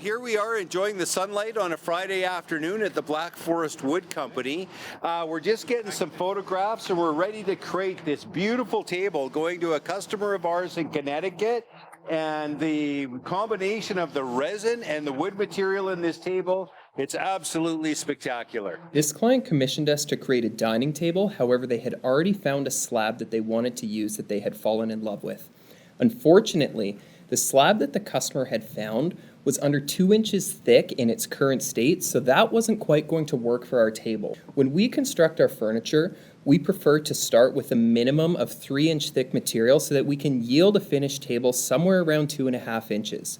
here we are enjoying the sunlight on a Friday afternoon at the Black Forest Wood Company. We're just getting some photographs and we're ready to create this beautiful table going to a customer of ours in Connecticut. And the combination of the resin and the wood material in this table, it's absolutely spectacular. This client commissioned us to create a dining table. However, they had already found a slab that they wanted to use that they had fallen in love with. Unfortunately, the slab that the customer had found was under 2 inches thick in its current state, so that wasn't quite going to work for our table. When we construct our furniture, we prefer to start with a minimum of 3-inch thick material so that we can yield a finished table somewhere around 2.5 inches.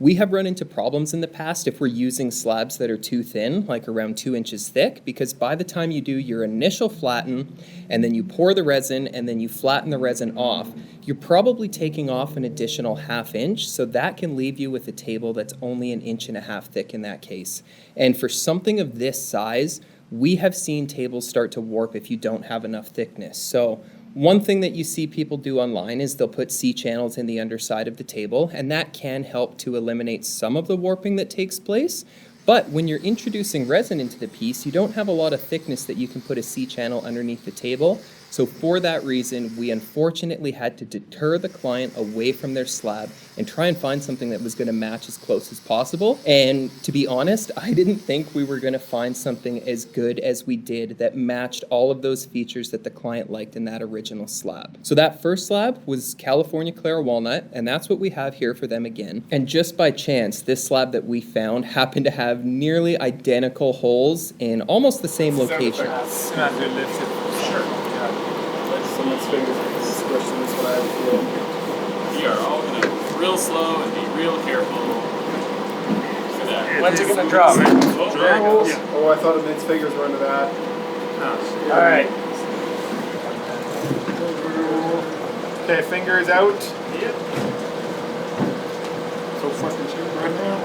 We have run into problems in the past if we're using slabs that are too thin, like around 2 inches thick, because by the time you do your initial flatten, and then you pour the resin, and then you flatten the resin off, you're probably taking off an additional 1/2 inch, so that can leave you with a table that's only 1.5 inches thick in that case. And for something of this size, we have seen tables start to warp if you don't have enough thickness. So one thing that you see people do online is they'll put C-channels in the underside of the table, and that can help to eliminate some of the warping that takes place. But when you're introducing resin into the piece, you don't have a lot of thickness that you can put a C-channel underneath the table. So for that reason, we unfortunately had to deter the client away from their slab and try and find something that was going to match as close as possible. And to be honest, I didn't think we were going to find something as good as we did that matched all of those features that the client liked in that original slab. So that first slab was California Clara Walnut, and that's what we have here for them again. And just by chance, this slab that we found happened to have nearly identical holes in almost the same location. Someone's fingers are squished in this slab. We are all going to real slow and be real careful. For that. When's it going to drop? Oh, there it goes. Oh, I thought Amit's fingers were into that. Oh, all right. Okay, fingers out. Yep. So fucking cheap right now.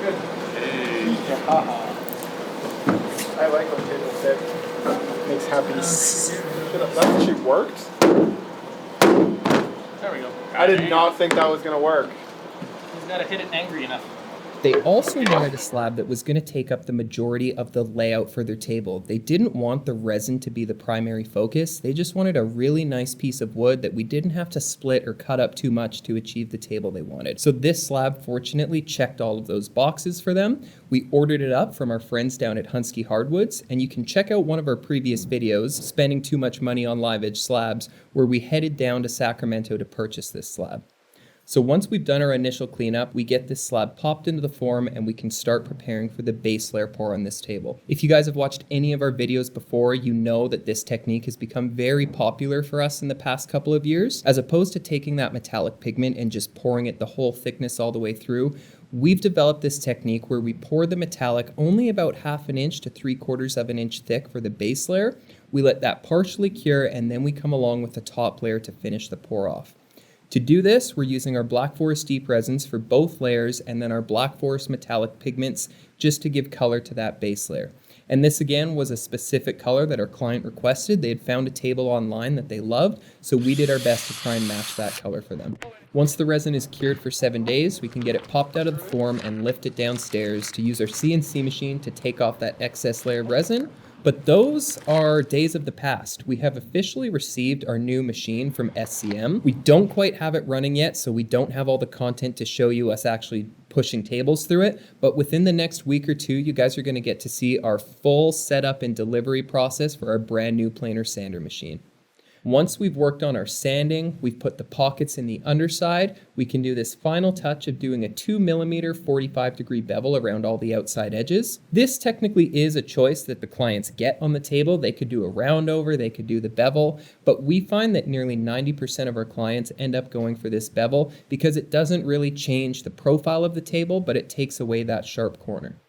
Good. Hey. Yeah, I like when tables thick. Makes happy. That actually worked. There we go. I did not think that was gonna work. He's got to hit it angry enough. They also wanted a slab that was going to take up the majority of the layout for their table. They didn't want the resin to be the primary focus. They just wanted a really nice piece of wood that we didn't have to split or cut up too much to achieve the table they wanted. So this slab fortunately checked all of those boxes for them. We ordered it up from our friends down at Hunsky Hardwoods, and you can check out one of our previous videos, Spending Too Much Money on Live Edge Slabs, where we headed down to Sacramento to purchase this slab. So once we've done our initial cleanup, we get this slab popped into the form and we can start preparing for the base layer pour on this table. If you guys have watched any of our videos before, you know that this technique has become very popular for us in the past couple of years. As opposed to taking that metallic pigment and just pouring it the whole thickness all the way through, we've developed this technique where we pour the metallic only about 1/2 inch to 3/4 inch thick for the base layer. We let that partially cure and then we come along with the top layer to finish the pour off. To do this, we're using our Black Forest deep resins for both layers and then our Black Forest metallic pigments just to give color to that base layer. And this again was a specific color that our client requested. They had found a table online that they loved, so we did our best to try and match that color for them. Once the resin is cured for 7 days, we can get it popped out of the form and lift it downstairs to use our CNC machine to take off that excess layer of resin. But those are days of the past. We have officially received our new machine from SCM. We don't quite have it running yet, so we don't have all the content to show you us actually pushing tables through it. But within the next week or two, you guys are going to get to see our full setup and delivery process for our brand new planer sander machine. Once we've worked on our sanding, we've put the pockets in the underside, we can do this final touch of doing a 2mm 45-degree bevel around all the outside edges. This technically is a choice that the clients get on the table. They could do a round over, they could do the bevel, but we find that nearly 90% of our clients end up going for this bevel because it doesn't really change the profile of the table, but it takes away that sharp corner.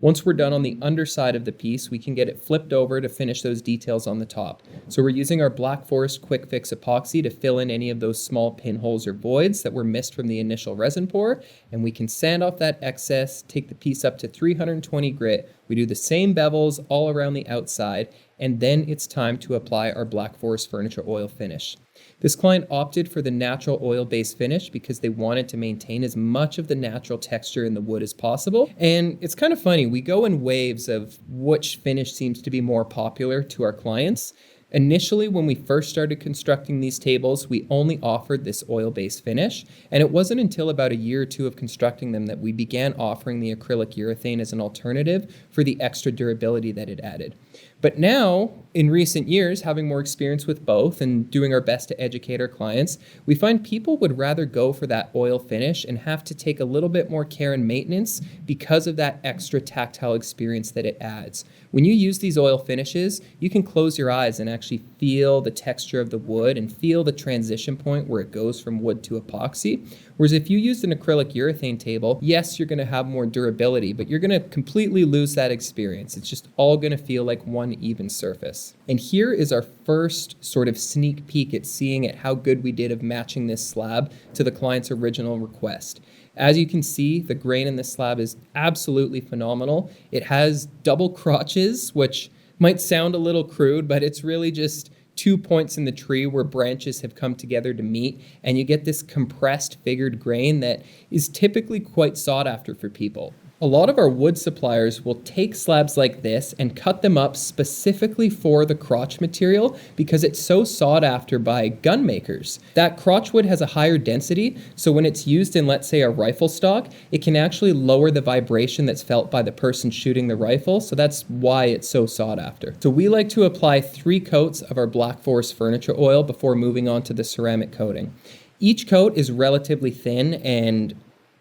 Once we're done on the underside of the piece, we can get it flipped over to finish those details on the top. So we're using our Black Forest Quick Fix epoxy to fill in any of those small pinholes or voids that were missed from the initial resin pour, and we can sand off that excess, take the piece up to 320 grit. We do the same bevels all around the outside, and then it's time to apply our Black Forest Furniture Oil finish. This client opted for the natural oil-based finish because they wanted to maintain as much of the natural texture in the wood as possible. And it's kind of funny, we go in waves of which finish seems to be more popular to our clients. Initially, when we first started constructing these tables, we only offered this oil-based finish, and it wasn't until about a year or two of constructing them that we began offering the acrylic urethane as an alternative for the extra durability that it added. But now, in recent years, having more experience with both and doing our best to educate our clients, we find people would rather go for that oil finish and have to take a little bit more care and maintenance because of that extra tactile experience that it adds. When you use these oil finishes, you can close your eyes and actually feel the texture of the wood and feel the transition point where it goes from wood to epoxy. Whereas if you used an acrylic urethane table, yes, you're going to have more durability, but you're going to completely lose that experience. It's just all going to feel like one even surface. And here is our first sort of sneak peek at seeing at how good we did of matching this slab to the client's original request. As you can see, the grain in this slab is absolutely phenomenal. It has double crotches, which might sound a little crude, but it's really just 2 points in the tree where branches have come together to meet, and you get this compressed figured grain that is typically quite sought after for people. A lot of our wood suppliers will take slabs like this and cut them up specifically for the crotch material because it's so sought after by gun makers. That crotch wood has a higher density, so when it's used in, let's say, a rifle stock, it can actually lower the vibration that's felt by the person shooting the rifle, so that's why it's so sought after. So we like to apply 3 coats of our Black Forest furniture oil before moving on to the ceramic coating. Each coat is relatively thin, and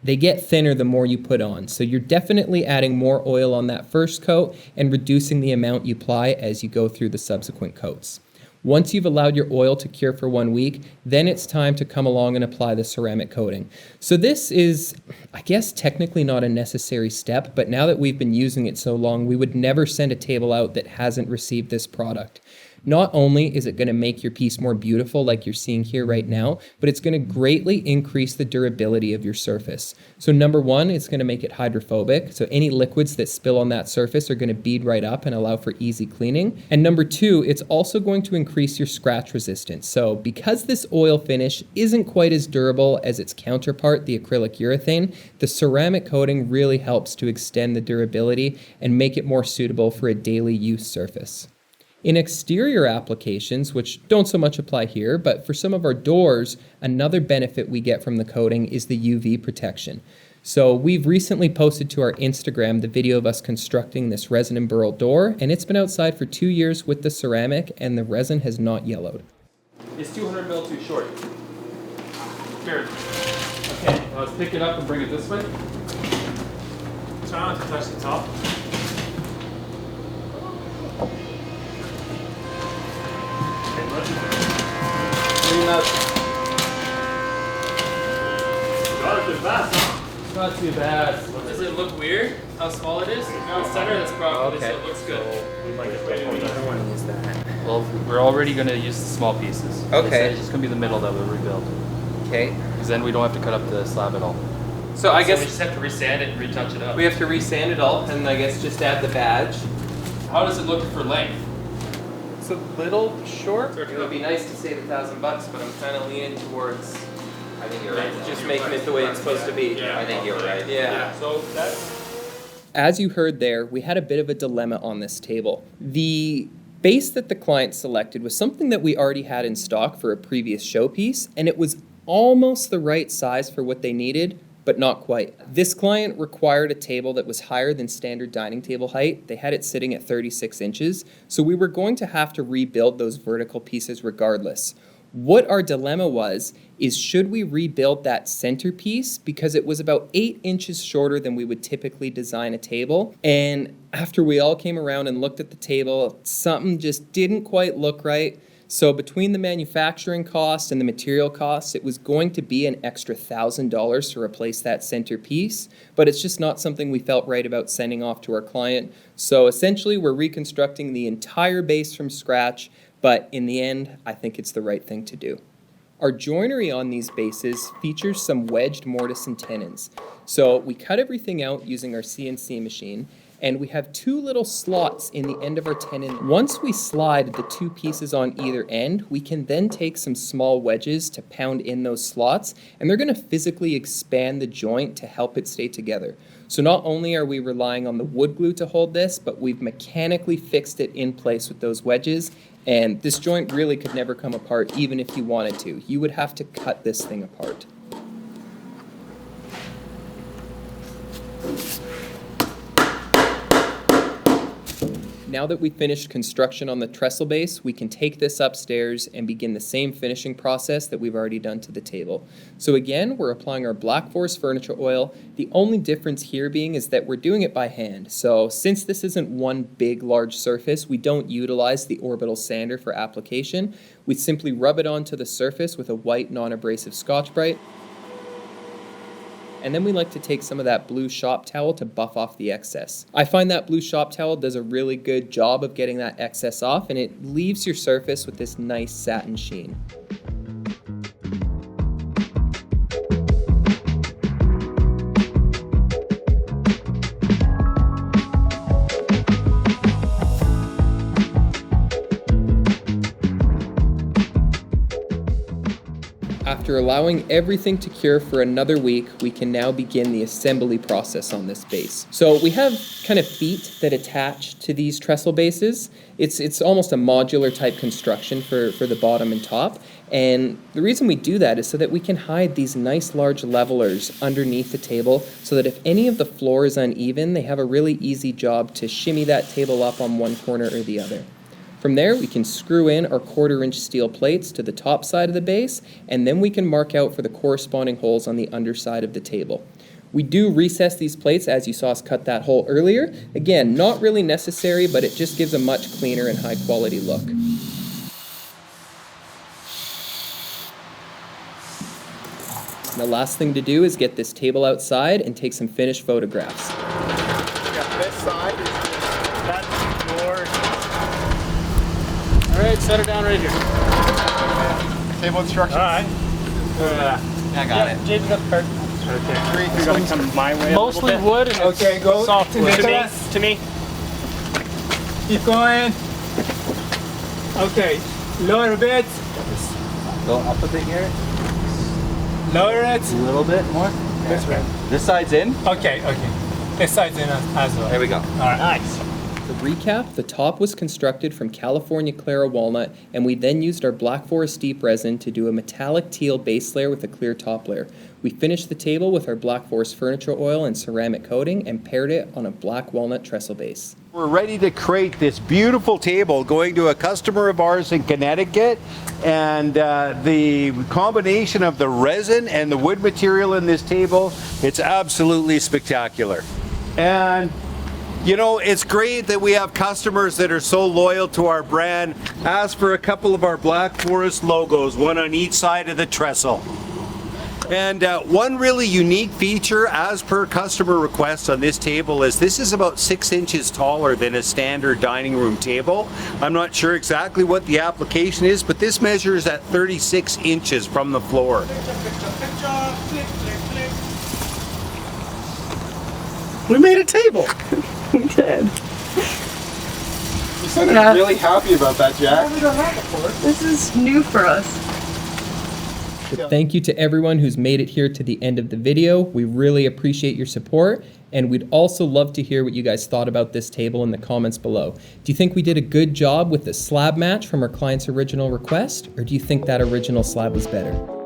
they get thinner the more you put on. So you're definitely adding more oil on that first coat and reducing the amount you apply as you go through the subsequent coats. Once you've allowed your oil to cure for 1 week, then it's time to come along and apply the ceramic coating. So this is, I guess, technically not a necessary step, but now that we've been using it so long, we would never send a table out that hasn't received this product. Not only is it going to make your piece more beautiful like you're seeing here right now, but it's going to greatly increase the durability of your surface. So number 1, it's going to make it hydrophobic. So any liquids that spill on that surface are going to bead right up and allow for easy cleaning. And number 2, it's also going to increase your scratch resistance. So because this oil finish isn't quite as durable as its counterpart, the acrylic urethane, the ceramic coating really helps to extend the durability and make it more suitable for a daily use surface. In exterior applications, which don't so much apply here, but for some of our doors, another benefit we get from the coating is the UV protection. So we've recently posted to our Instagram the video of us constructing this resin and burl door, and it's been outside for 2 years with the ceramic, and the resin has not yellowed. It's 200 mil too short. Here. Okay, let's pick it up and bring it this way. Try not to touch the top. Not too bad. Does it look weird how small it is? No, it's center that's probably so it looks good. Well, we're already going to use the small pieces. Okay. It's just going to be the middle that we'll rebuild. Okay. Because then we don't have to cut up the slab at all. So I guess we just have to resand it and retouch it up. we have to resand it all, and I guess just add the badge. How does it look for length? It's a little short. It would be nice to save $1,000, but I'm kind of leaning towards I think you're right. just making it the way it's supposed to be. Yeah. I think you're right. Yeah. So that's... As you heard there, we had a bit of a dilemma on this table. The base that the client selected was something that we already had in stock for a previous showpiece, and it was almost the right size for what they needed, but not quite. This client required a table that was higher than standard dining table height. They had it sitting at 36 inches, so we were going to have to rebuild those vertical pieces regardless. What our dilemma was is should we rebuild that centerpiece because it was about 8 inches shorter than we would typically design a table. And after we all came around and looked at the table, something just didn't quite look right. So between the manufacturing cost and the material costs, it was going to be an extra $1,000 to replace that centerpiece, but it's just not something we felt right about sending off to our client. So essentially we're reconstructing the entire base from scratch, but in the end, I think it's the right thing to do. Our joinery on these bases features some wedged mortise and tenons. So we cut everything out using our CNC machine, And we have two little slots in the end of our tenon. Once we slide the two pieces on either end, we can then take some small wedges to pound in those slots, and they're gonna physically expand the joint to help it stay together. So not only are we relying on the wood glue to hold this, but we've mechanically fixed it in place with those wedges, and this joint really could never come apart even if you wanted to. You would have to cut this thing apart. Now that we've finished construction on the trestle base, we can take this upstairs and begin the same finishing process that we've already done to the table. So again, we're applying our Black Forest furniture oil. The only difference here being is that we're doing it by hand. So since this isn't one big large surface, we don't utilize the orbital sander for application. We simply rub it onto the surface with a white non-abrasive Scotch-Brite. And then we like to take some of that blue shop towel to buff off the excess. I find that blue shop towel does a really good job of getting that excess off, and it leaves your surface with this nice satin sheen. After allowing everything to cure for another week, we can now begin the assembly process on this base. So we have kind of feet that attach to these trestle bases. It's almost a modular type construction for the bottom and top. And the reason we do that is so that we can hide these nice large levelers underneath the table so that if any of the floor is uneven, they have a really easy job to shimmy that table up on one corner or the other. From there, we can screw in our 1/4-inch steel plates to the top side of the base, and then we can mark out for the corresponding holes on the underside of the table. We do recess these plates as you saw us cut that hole earlier. Again, not really necessary, but it just gives a much cleaner and high quality look. The last thing to do is get this table outside and take some finished photographs. Got this side, that's yours. All right, set her down right here. Table instructions. All right. I got it. James got the card. Okay. You're gonna come my way. Mostly wood and Okay, go soft wood. to me. Keep going. Okay, lower a bit. Go up a bit here. Lower it. A little bit more. This way. This side's in. Okay. This side's in as well. There we go. All right. Nice. To recap, the top was constructed from California Clara walnut, and we then used our Black Forest deep resin to do a metallic teal base layer with a clear top layer. We finished the table with our Black Forest furniture oil and ceramic coating and paired it on a black walnut trestle base. We're ready to create this beautiful table going to a customer of ours in Connecticut, and the combination of the resin and the wood material in this table, it's absolutely spectacular. And you know, it's great that we have customers that are so loyal to our brand. Ask for a couple of our Black Forest logos, one on each side of the trestle. And one really unique feature, as per customer request on this table, is this is about 6 inches taller than a standard dining room table. I'm not sure exactly what the application is, but this measures at 36 inches from the floor. We made a table. We did. You sounded really happy about that, Jack. This is new for us. Thank you to everyone who's made it here to the end of the video. We really appreciate your support, and we'd also love to hear what you guys thought about this table in the comments below. Do you think we did a good job with the slab match from our client's original request, or do you think that original slab was better?